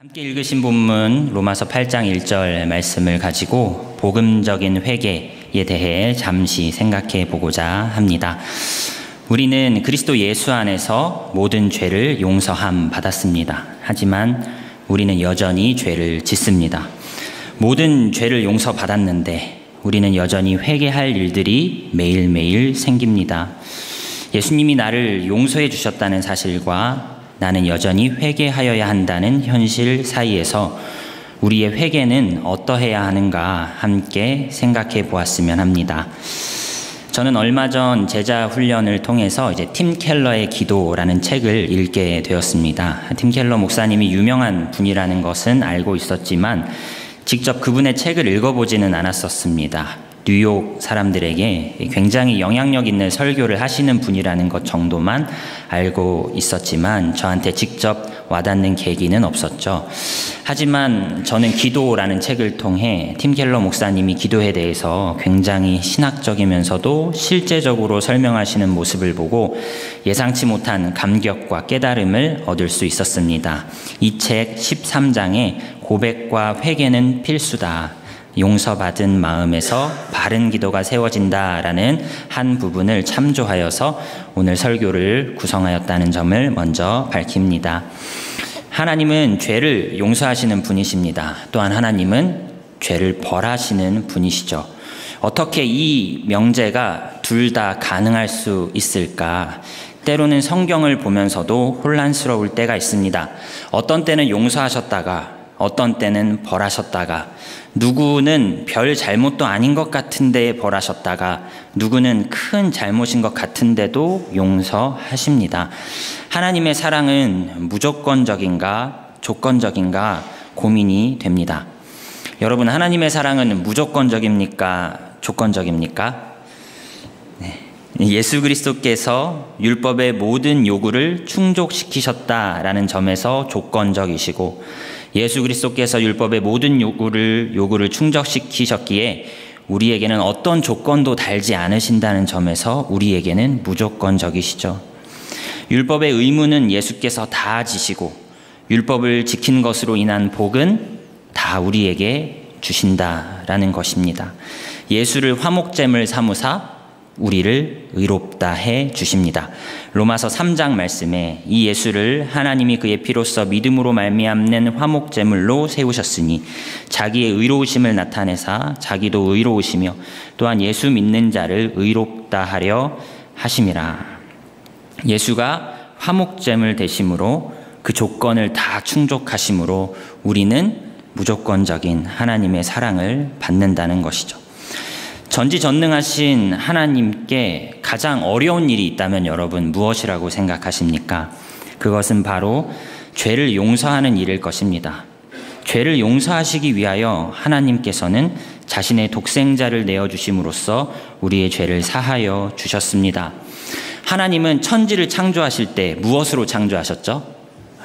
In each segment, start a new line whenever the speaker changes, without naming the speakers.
함께 읽으신 본문 로마서 8장 1절 말씀을 가지고 복음적인 회개에 대해 잠시 생각해 보고자 합니다. 우리는 그리스도 예수 안에서 모든 죄를 용서함 받았습니다. 하지만 우리는 여전히 죄를 짓습니다. 모든 죄를 용서받았는데 우리는 여전히 회개할 일들이 매일매일 생깁니다. 예수님이 나를 용서해 주셨다는 사실과 나는 여전히 회개하여야 한다는 현실 사이에서 우리의 회개는 어떠해야 하는가 함께 생각해 보았으면 합니다. 저는 얼마 전 제자 훈련을 통해서 팀 켈러의 기도라는 책을 읽게 되었습니다. 팀 켈러 목사님이 유명한 분이라는 것은 알고 있었지만 직접 그분의 책을 읽어보지는 않았었습니다. 뉴욕 사람들에게 굉장히 영향력 있는 설교를 하시는 분이라는 것 정도만 알고 있었지만 저한테 직접 와닿는 계기는 없었죠. 하지만 저는 기도라는 책을 통해 팀 켈러 목사님이 기도에 대해서 굉장히 신학적이면서도 실제적으로 설명하시는 모습을 보고 예상치 못한 감격과 깨달음을 얻을 수 있었습니다. 이 책 13장에 고백과 회개는 필수다. 용서받은 마음에서 바른 기도가 세워진다라는 한 부분을 참조하여서 오늘 설교를 구성하였다는 점을 먼저 밝힙니다. 하나님은 죄를 용서하시는 분이십니다. 또한 하나님은 죄를 벌하시는 분이시죠. 어떻게 이 명제가 둘 다 가능할 수 있을까? 때로는 성경을 보면서도 혼란스러울 때가 있습니다. 어떤 때는 용서하셨다가 어떤 때는 벌하셨다가 누구는 별 잘못도 아닌 것 같은데 벌하셨다가 누구는 큰 잘못인 것 같은데도 용서하십니다. 하나님의 사랑은 무조건적인가 조건적인가 고민이 됩니다. 여러분, 하나님의 사랑은 무조건적입니까? 조건적입니까? 예수 그리스도께서 율법의 모든 요구를 충족시키셨다라는 점에서 조건적이시고 예수 그리스도께서 율법의 모든 요구를 충족시키셨기에 우리에게는 어떤 조건도 달지 않으신다는 점에서 우리에게는 무조건적이시죠. 율법의 의무는 예수께서 다 지시고 율법을 지킨 것으로 인한 복은 다 우리에게 주신다라는 것입니다. 예수를 화목제물 삼으사 우리를 의롭다 해 주십니다. 로마서 3장 말씀에 이 예수를 하나님이 그의 피로써 믿음으로 말미암는 화목제물로 세우셨으니 자기의 의로우심을 나타내사 자기도 의로우시며 또한 예수 믿는 자를 의롭다 하려 하심이라. 예수가 화목제물 되심으로 그 조건을 다 충족하심으로 우리는 무조건적인 하나님의 사랑을 받는다는 것이죠. 전지전능하신 하나님께 가장 어려운 일이 있다면 여러분 무엇이라고 생각하십니까? 그것은 바로 죄를 용서하는 일일 것입니다. 죄를 용서하시기 위하여 하나님께서는 자신의 독생자를 내어주심으로써 우리의 죄를 사하여 주셨습니다. 하나님은 천지를 창조하실 때 무엇으로 창조하셨죠?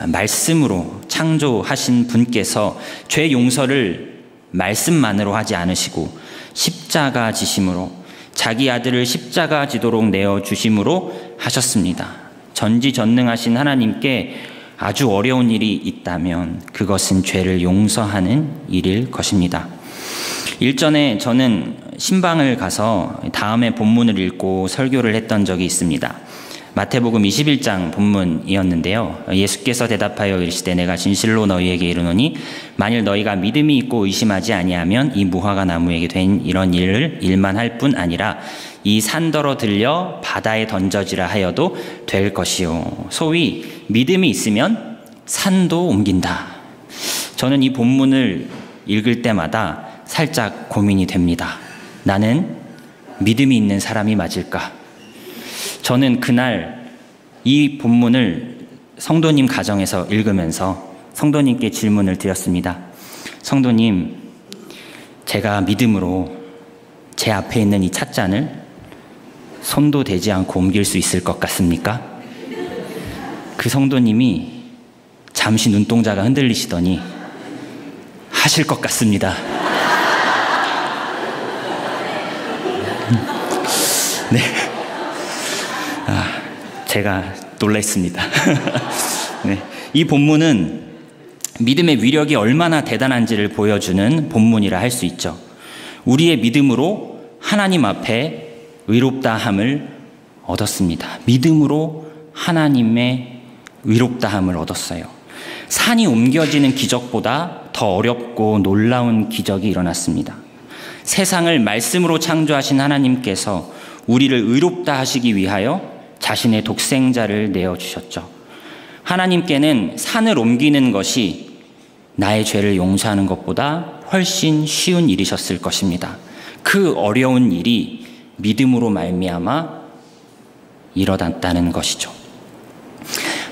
말씀으로 창조하신 분께서 죄 용서를 말씀만으로 하지 않으시고 십자가 지심으로 자기 아들을 십자가 지도록 내어주심으로 하셨습니다. 전지전능하신 하나님께 아주 어려운 일이 있다면 그것은 죄를 용서하는 일일 것입니다. 일전에 저는 신방을 가서 다음에 본문을 읽고 설교를 했던 적이 있습니다. 마태복음 21장 본문이었는데요. 예수께서 대답하여 이르시되 내가 진실로 너희에게 이르노니 만일 너희가 믿음이 있고 의심하지 아니하면 이 무화과 나무에게 된 이런 일만 할 뿐 아니라 이 산더러 들려 바다에 던져지라 하여도 될 것이요. 소위 믿음이 있으면 산도 옮긴다. 저는 이 본문을 읽을 때마다 살짝 고민이 됩니다. 나는 믿음이 있는 사람이 맞을까? 저는 그날 이 본문을 성도님 가정에서 읽으면서 성도님께 질문을 드렸습니다. 성도님, 제가 믿음으로 제 앞에 있는 이 찻잔을 손도 대지 않고 옮길 수 있을 것 같습니까? 그 성도님이 잠시 눈동자가 흔들리시더니 하실 것 같습니다. 네. 제가 놀랐습니다. 네. 이 본문은 믿음의 위력이 얼마나 대단한지를 보여주는 본문이라 할 수 있죠. 우리의 믿음으로 하나님 앞에 의롭다함을 얻었습니다. 믿음으로 하나님의 의롭다함을 얻었어요. 산이 옮겨지는 기적보다 더 어렵고 놀라운 기적이 일어났습니다. 세상을 말씀으로 창조하신 하나님께서 우리를 의롭다 하시기 위하여 자신의 독생자를 내어주셨죠. 하나님께는 산을 옮기는 것이 나의 죄를 용서하는 것보다 훨씬 쉬운 일이셨을 것입니다. 그 어려운 일이 믿음으로 말미암아 일어났다는 것이죠.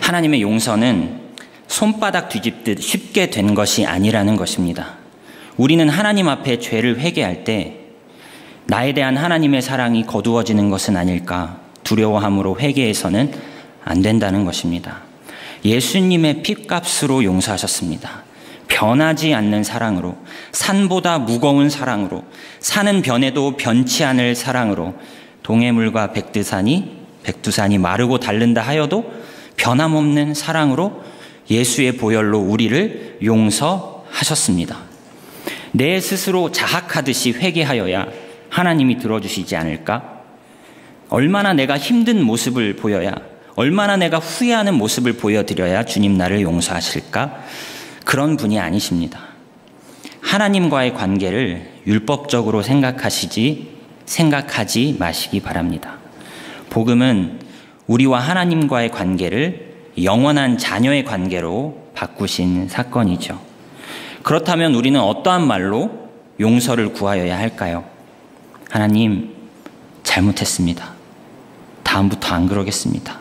하나님의 용서는 손바닥 뒤집듯 쉽게 된 것이 아니라는 것입니다. 우리는 하나님 앞에 죄를 회개할 때 나에 대한 하나님의 사랑이 거두어지는 것은 아닐까 두려워함으로 회개해서는 안 된다는 것입니다. 예수님의 핏값으로 용서하셨습니다. 변하지 않는 사랑으로, 산보다 무거운 사랑으로, 산은 변해도 변치 않을 사랑으로, 동해물과 백두산이 마르고 닳는다 하여도 변함없는 사랑으로 예수의 보혈로 우리를 용서하셨습니다. 내 스스로 자학하듯이 회개하여야 하나님이 들어주시지 않을까? 얼마나 내가 힘든 모습을 보여야, 얼마나 내가 후회하는 모습을 보여드려야 주님 나를 용서하실까? 그런 분이 아니십니다. 하나님과의 관계를 율법적으로 생각하지 마시기 바랍니다. 복음은 우리와 하나님과의 관계를 영원한 자녀의 관계로 바꾸신 사건이죠. 그렇다면 우리는 어떠한 말로 용서를 구하여야 할까요? 하나님, 잘못했습니다. 다음부터 안 그러겠습니다.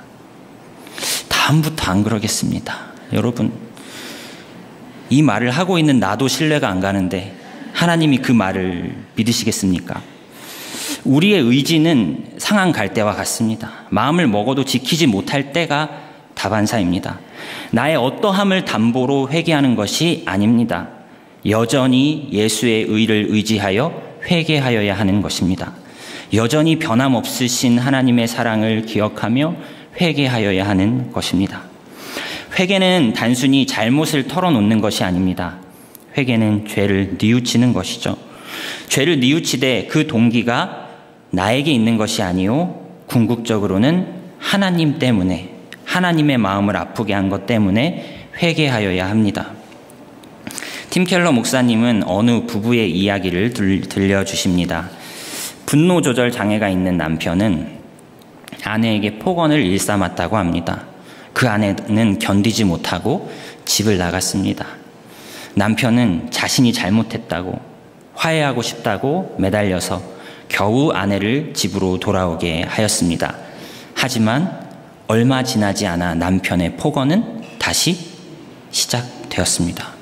다음부터 안 그러겠습니다. 여러분, 이 말을 하고 있는 나도 신뢰가 안 가는데 하나님이 그 말을 믿으시겠습니까? 우리의 의지는 상한 갈대와 같습니다. 마음을 먹어도 지키지 못할 때가 다반사입니다. 나의 어떠함을 담보로 회개하는 것이 아닙니다. 여전히 예수의 의를 의지하여 회개하여야 하는 것입니다. 여전히 변함없으신 하나님의 사랑을 기억하며 회개하여야 하는 것입니다. 회개는 단순히 잘못을 털어놓는 것이 아닙니다. 회개는 죄를 뉘우치는 것이죠. 죄를 뉘우치되 그 동기가 나에게 있는 것이 아니요 궁극적으로는 하나님 때문에, 하나님의 마음을 아프게 한 것 때문에 회개하여야 합니다. 팀 켈러 목사님은 어느 부부의 이야기를 들려주십니다. 분노 조절 장애가 있는 남편은 아내에게 폭언을 일삼았다고 합니다. 그 아내는 견디지 못하고 집을 나갔습니다. 남편은 자신이 잘못했다고, 화해하고 싶다고 매달려서 겨우 아내를 집으로 돌아오게 하였습니다. 하지만 얼마 지나지 않아 남편의 폭언은 다시 시작되었습니다.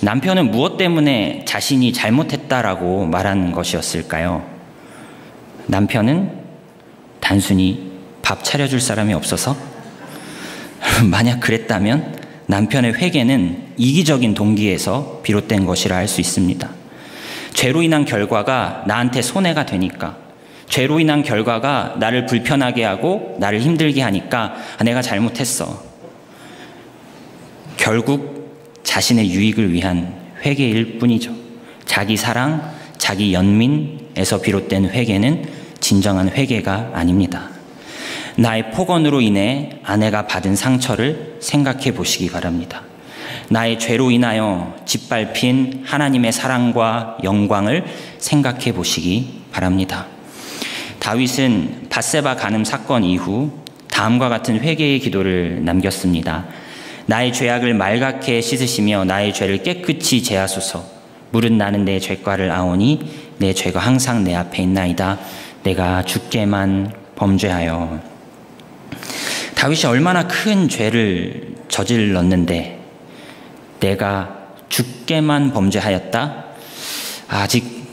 남편은 무엇 때문에 자신이 잘못했다라고 말하는 것이었을까요? 남편은 단순히 밥 차려줄 사람이 없어서? 만약 그랬다면 남편의 회개는 이기적인 동기에서 비롯된 것이라 할 수 있습니다. 죄로 인한 결과가 나한테 손해가 되니까, 죄로 인한 결과가 나를 불편하게 하고 나를 힘들게 하니까 내가 잘못했어. 결국 자신의 유익을 위한 회개일 뿐이죠. 자기 사랑, 자기 연민에서 비롯된 회개는 진정한 회개가 아닙니다. 나의 폭언으로 인해 아내가 받은 상처를 생각해 보시기 바랍니다. 나의 죄로 인하여 짓밟힌 하나님의 사랑과 영광을 생각해 보시기 바랍니다. 다윗은 밧세바 간음 사건 이후 다음과 같은 회개의 기도를 남겼습니다. 나의 죄악을 말갛게 씻으시며 나의 죄를 깨끗이 제하소서. 물은 나는 내 죄과를 아오니 내 죄가 항상 내 앞에 있나이다. 내가 주께만 범죄하여. 다윗이 얼마나 큰 죄를 저질렀는데 내가 주께만 범죄하였다? 아직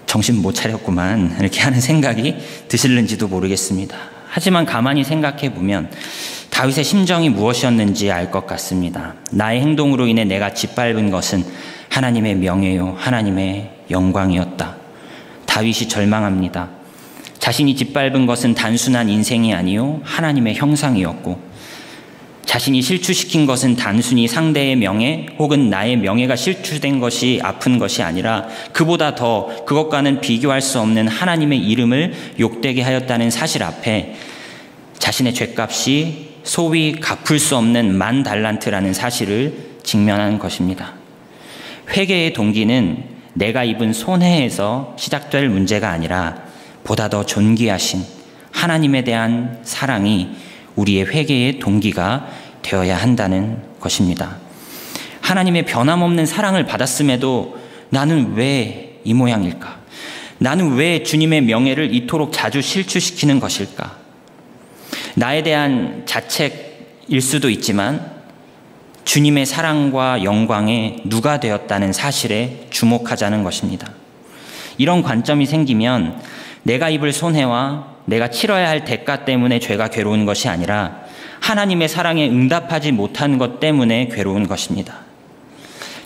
정신 못 차렸구만, 이렇게 하는 생각이 드실는지도 모르겠습니다. 하지만 가만히 생각해 보면 다윗의 심정이 무엇이었는지 알 것 같습니다. 나의 행동으로 인해 내가 짓밟은 것은 하나님의 명예요, 하나님의 영광이었다. 다윗이 절망합니다. 자신이 짓밟은 것은 단순한 인생이 아니요 하나님의 형상이었고, 자신이 실추시킨 것은 단순히 상대의 명예 혹은 나의 명예가 실추된 것이 아픈 것이 아니라 그보다 더 그것과는 비교할 수 없는 하나님의 이름을 욕되게 하였다는 사실 앞에 자신의 죄값이 소위 갚을 수 없는 10,000달란트라는 사실을 직면하는 것입니다. 회개의 동기는 내가 입은 손해에서 시작될 문제가 아니라 보다 더 존귀하신 하나님에 대한 사랑이 우리의 회개의 동기가 되어야 한다는 것입니다. 하나님의 변함없는 사랑을 받았음에도 나는 왜 이 모양일까? 나는 왜 주님의 명예를 이토록 자주 실추시키는 것일까? 나에 대한 자책일 수도 있지만 주님의 사랑과 영광에 누가 되었다는 사실에 주목하자는 것입니다. 이런 관점이 생기면 내가 입을 손해와 내가 치러야 할 대가 때문에 죄가 괴로운 것이 아니라 하나님의 사랑에 응답하지 못한 것 때문에 괴로운 것입니다.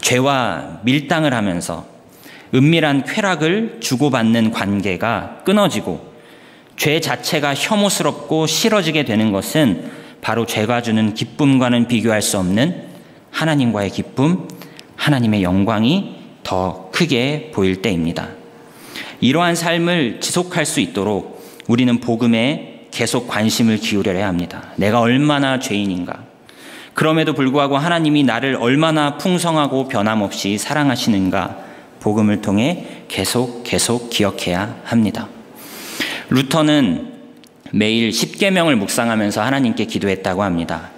죄와 밀당을 하면서 은밀한 쾌락을 주고받는 관계가 끊어지고 죄 자체가 혐오스럽고 싫어지게 되는 것은 바로 죄가 주는 기쁨과는 비교할 수 없는 하나님과의 기쁨, 하나님의 영광이 더 크게 보일 때입니다. 이러한 삶을 지속할 수 있도록 우리는 복음에 계속 관심을 기울여야 합니다. 내가 얼마나 죄인인가. 그럼에도 불구하고 하나님이 나를 얼마나 풍성하고 변함없이 사랑하시는가 복음을 통해 계속 기억해야 합니다. 루터는 매일 10계명을 묵상하면서 하나님께 기도했다고 합니다.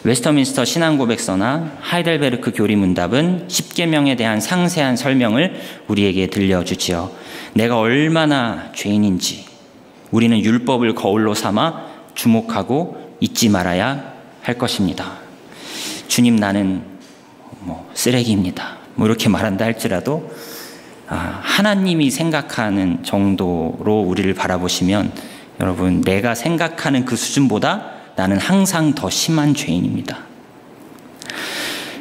웨스터민스터 신앙고백서나 하이델베르크 교리문답은 10계명에 대한 상세한 설명을 우리에게 들려주지요. 내가 얼마나 죄인인지 우리는 율법을 거울로 삼아 주목하고 잊지 말아야 할 것입니다. 주님, 나는 쓰레기입니다. 이렇게 말한다 할지라도 하나님이 생각하는 정도로 우리를 바라보시면 여러분, 내가 생각하는 그 수준보다 나는 항상 더 심한 죄인입니다.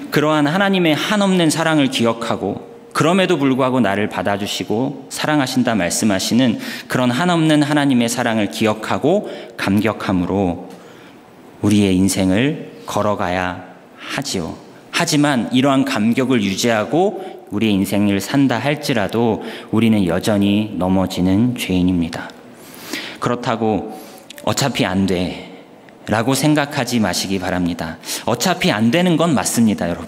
그러한 하나님의 한없는 사랑을 기억하고 그럼에도 불구하고 나를 받아주시고 사랑하신다 말씀하시는 그런 한없는 하나님의 사랑을 기억하고 감격함으로 우리의 인생을 걸어가야 하지요. 하지만 이러한 감격을 유지하고 우리의 인생을 산다 할지라도 우리는 여전히 넘어지는 죄인입니다. 그렇다고 어차피 안 돼 라고 생각하지 마시기 바랍니다. 어차피 안 되는 건 맞습니다, 여러분.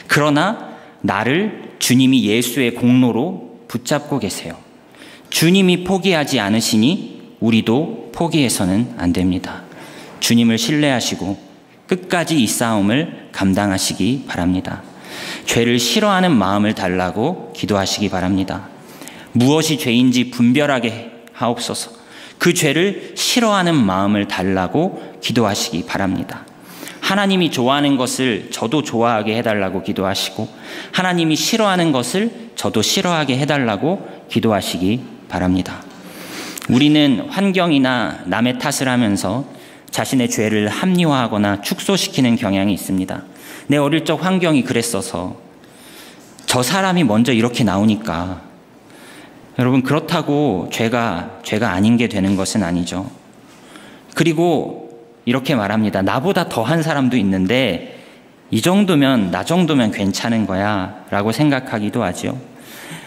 그러나 나를 주님이 예수의 공로로 붙잡고 계세요. 주님이 포기하지 않으시니 우리도 포기해서는 안 됩니다. 주님을 신뢰하시고 끝까지 이 싸움을 감당하시기 바랍니다. 죄를 싫어하는 마음을 달라고 기도하시기 바랍니다. 무엇이 죄인지 분별하게 하옵소서. 그 죄를 싫어하는 마음을 달라고 기도하시기 바랍니다. 하나님이 좋아하는 것을 저도 좋아하게 해달라고 기도하시고 하나님이 싫어하는 것을 저도 싫어하게 해달라고 기도하시기 바랍니다. 우리는 환경이나 남의 탓을 하면서 자신의 죄를 합리화하거나 축소시키는 경향이 있습니다. 내 어릴 적 환경이 그랬어서 저 사람이 먼저 이렇게 나오니까. 여러분, 그렇다고 죄가 아닌 게 되는 것은 아니죠. 그리고 이렇게 말합니다. 나보다 더한 사람도 있는데 이 정도면, 나 정도면 괜찮은 거야 라고 생각하기도 하죠.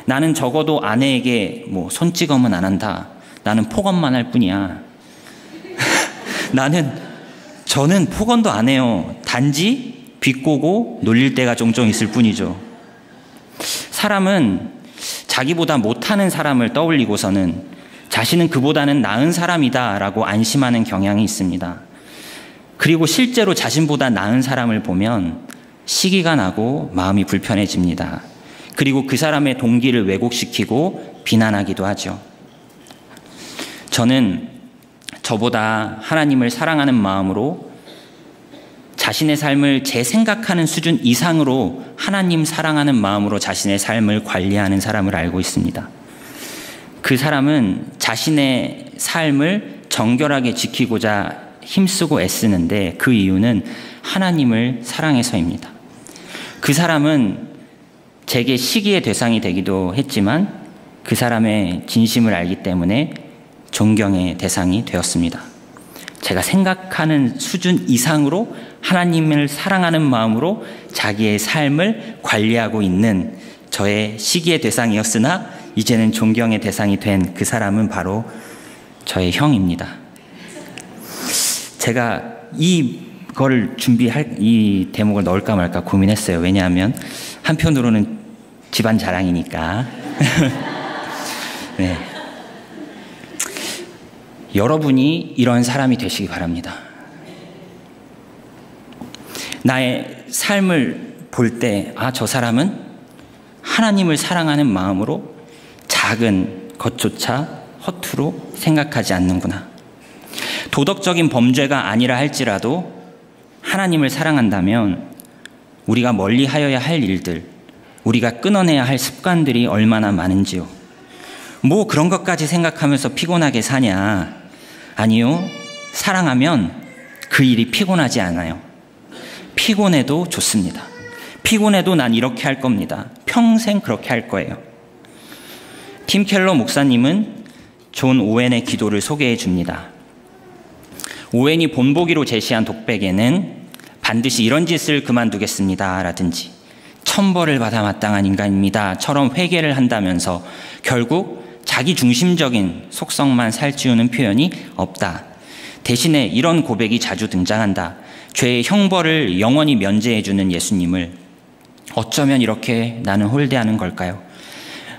나는 적어도 아내에게 손찌검은 안 한다. 나는 폭언만 할 뿐이야. 저는 폭언도 안 해요. 단지 비꼬고 놀릴 때가 종종 있을 뿐이죠. 사람은 자기보다 못하는 사람을 떠올리고서는 자신은 그보다는 나은 사람이다 라고 안심하는 경향이 있습니다. 그리고 실제로 자신보다 나은 사람을 보면 시기가 나고 마음이 불편해집니다. 그리고 그 사람의 동기를 왜곡시키고 비난하기도 하죠. 저는 저보다 하나님을 사랑하는 마음으로 자신의 삶을 제 생각하는 수준 이상으로 하나님 사랑하는 마음으로 자신의 삶을 관리하는 사람을 알고 있습니다. 그 사람은 자신의 삶을 정결하게 지키고자 힘쓰고 애쓰는데 그 이유는 하나님을 사랑해서입니다. 그 사람은 제게 시기의 대상이 되기도 했지만 그 사람의 진심을 알기 때문에 존경의 대상이 되었습니다. 제가 생각하는 수준 이상으로 하나님을 사랑하는 마음으로 자기의 삶을 관리하고 있는 저의 시기의 대상이었으나 이제는 존경의 대상이 된 그 사람은 바로 저의 형입니다. 제가 이걸 이 대목을 넣을까 말까 고민했어요. 왜냐하면 한편으로는 집안 자랑이니까. 네. 여러분이 이런 사람이 되시기 바랍니다. 나의 삶을 볼 때, 저 사람은 하나님을 사랑하는 마음으로 작은 것조차 허투루 생각하지 않는구나. 도덕적인 범죄가 아니라 할지라도 하나님을 사랑한다면 우리가 멀리 하여야 할 일들, 우리가 끊어내야 할 습관들이 얼마나 많은지요. 뭐 그런 것까지 생각하면서 피곤하게 사냐? 아니요. 사랑하면 그 일이 피곤하지 않아요. 피곤해도 좋습니다. 피곤해도 난 이렇게 할 겁니다. 평생 그렇게 할 거예요. 팀 켈러 목사님은 존 오웬의 기도를 소개해 줍니다. 오웬이 본보기로 제시한 독백에는 반드시 이런 짓을 그만두겠습니다 라든지 천벌을 받아 마땅한 인간입니다 처럼 회개를 한다면서 결국 자기 중심적인 속성만 살찌우는 표현이 없다. 대신에 이런 고백이 자주 등장한다. 죄의 형벌을 영원히 면제해주는 예수님을 어쩌면 이렇게 나는 홀대하는 걸까요?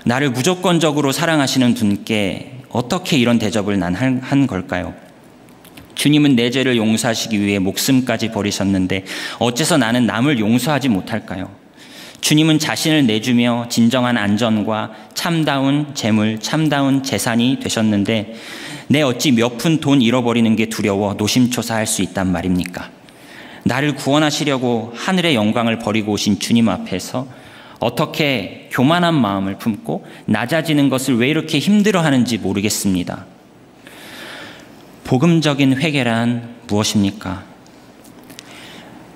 나를 무조건적으로 사랑하시는 분께 어떻게 이런 대접을 난 한 걸까요? 주님은 내 죄를 용서하시기 위해 목숨까지 버리셨는데 어째서 나는 남을 용서하지 못할까요? 주님은 자신을 내주며 진정한 안전과 참다운 재물, 참다운 재산이 되셨는데 내 어찌 몇 푼 돈 잃어버리는 게 두려워 노심초사할 수 있단 말입니까? 나를 구원하시려고 하늘의 영광을 버리고 오신 주님 앞에서 어떻게 교만한 마음을 품고 낮아지는 것을 왜 이렇게 힘들어하는지 모르겠습니다. 복음적인 회개란 무엇입니까?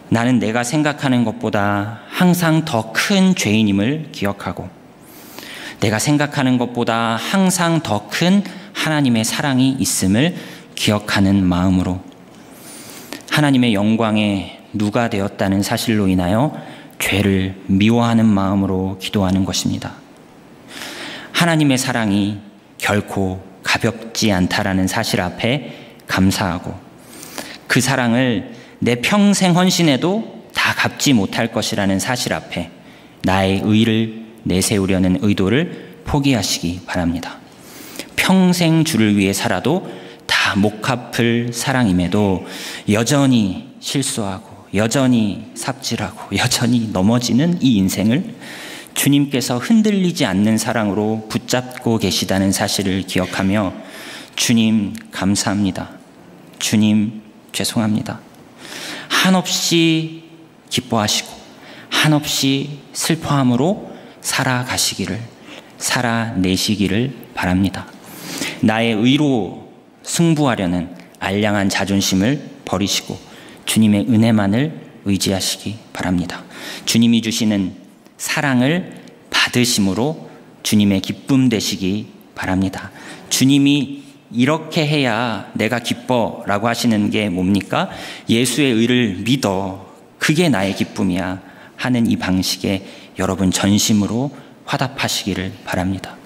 나는 내가 생각하는 것보다 항상 더 큰 죄인임을 기억하고 내가 생각하는 것보다 항상 더 큰 하나님의 사랑이 있음을 기억하는 마음으로 하나님의 영광에 누가 되었다는 사실로 인하여 죄를 미워하는 마음으로 기도하는 것입니다. 하나님의 사랑이 결코 가볍지 않다라는 사실 앞에 감사하고 그 사랑을 내 평생 헌신해도 다 갚지 못할 것이라는 사실 앞에 나의 의를 내세우려는 의도를 포기하시기 바랍니다. 평생 주를 위해 살아도 다 못 갚을 사랑임에도 여전히 실수하고 여전히 삽질하고 여전히 넘어지는 이 인생을 주님께서 흔들리지 않는 사랑으로 붙잡고 계시다는 사실을 기억하며 주님 감사합니다. 주님 죄송합니다. 한없이 기뻐하시고 한없이 슬퍼함으로 살아내시기를 바랍니다. 나의 의로 승부하려는 알량한 자존심을 버리시고 주님의 은혜만을 의지하시기 바랍니다. 주님이 주시는 사랑을 받으심으로 주님의 기쁨 되시기 바랍니다. 주님이 이렇게 해야 내가 기뻐 라고 하시는 게 뭡니까? 예수의 의를 믿어. 그게 나의 기쁨이야 하는 이 방식에 여러분 전심으로 화답하시기를 바랍니다.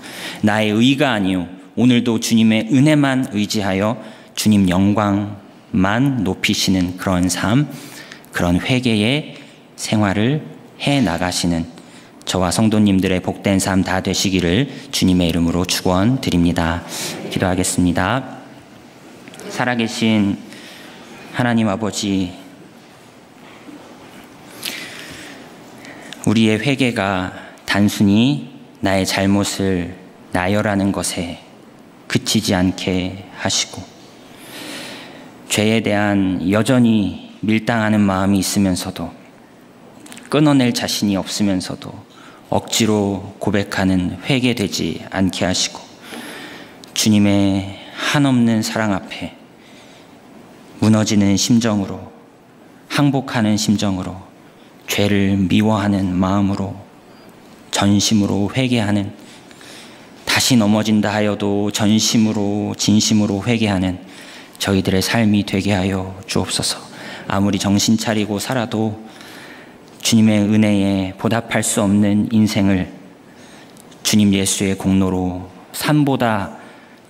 나의 의가 아니요 오늘도 주님의 은혜만 의지하여 주님 영광만 높이시는 그런 삶, 그런 회개의 생활을 해나가시는 저와 성도님들의 복된 삶 다 되시기를 주님의 이름으로 축원드립니다. 기도하겠습니다. 살아계신 하나님 아버지, 우리의 회개가 단순히 나의 잘못을 나열하는 것에 그치지 않게 하시고 죄에 대한 여전히 밀당하는 마음이 있으면서도 끊어낼 자신이 없으면서도 억지로 고백하는 회개되지 않게 하시고 주님의 한없는 사랑 앞에 무너지는 심정으로 항복하는 심정으로 죄를 미워하는 마음으로 전심으로 회개하는 다시 넘어진다 하여도 전심으로 진심으로 회개하는 저희들의 삶이 되게 하여 주옵소서. 아무리 정신 차리고 살아도 주님의 은혜에 보답할 수 없는 인생을 주님 예수의 공로로 산보다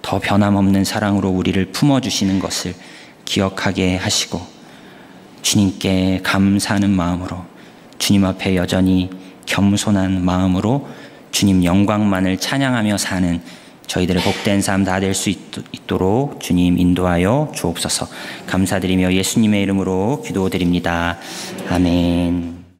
더 변함없는 사랑으로 우리를 품어주시는 것을 기억하게 하시고 주님께 감사하는 마음으로 주님 앞에 여전히 겸손한 마음으로 주님 영광만을 찬양하며 사는 저희들의 복된 삶 다 될 수 있도록 주님 인도하여 주옵소서. 감사드리며 예수님의 이름으로 기도드립니다. 아멘.